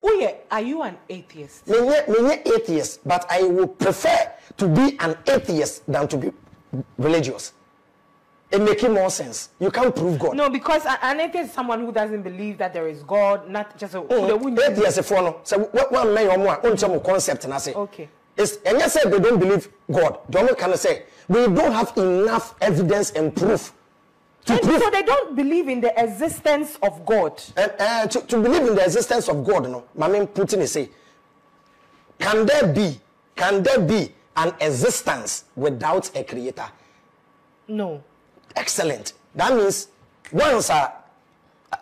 Oh yeah, are you an atheist? Me atheist, but I would prefer to be an atheist than to be religious. It makes more sense. You can't prove God. No, because an atheist is someone who doesn't believe that there is God, not just a atheist. So what one concept and I say okay. It's and you say they don't believe God. Don't kind of say we don't have enough evidence and proof. So they don't believe in the existence of God. To believe in the existence of God, no. My main Putin is say, can there be an existence without a creator? No. Excellent. That means once a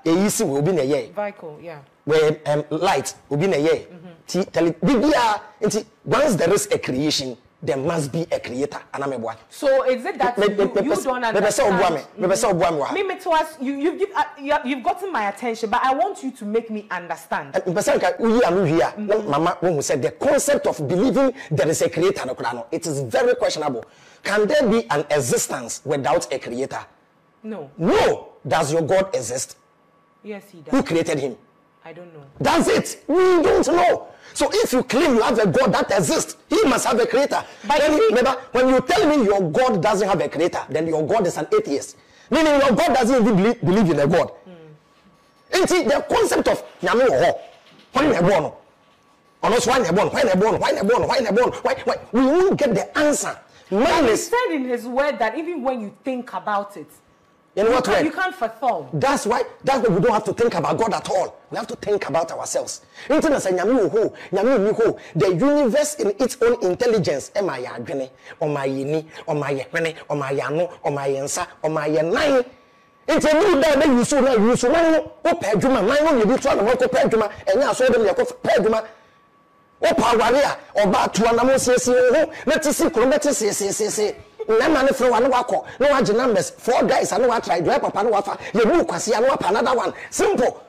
easy will be in a year. Vehicle, yeah. Where light will be in a year. Once there is a creation, there must be a creator. So is it that you don't understand? You've gotten my attention, but I want you to make me understand. Mama, when we said the concept of believing there is a creator, it is very questionable. Can there be an existence without a creator? No. No. Does your God exist? Yes, he does. Who created him? I don't know. That's it. We don't know. So if you claim you have a God that exists, he must have a creator. But remember, when you tell me your God doesn't have a creator, then your God is an atheist. Meaning your God doesn't even believe in a God. And see, the concept of Nyame why we won't get the answer. He said in his word that even when you think about it, in what way? You can't fathom. That's why we don't have to think about God at all. We have to think about ourselves. The universe in its own intelligence. It's a new day you so now you so now opeduma man you be try na ko peduma enya so dem yakọ peduma opaware oba to anamo siesie ho na tisi kilometers siesie na man frɛ wa na wakọ na wage numbers 4 guys and wa try drive papa na wafa ye bu kwase na wapa another one simple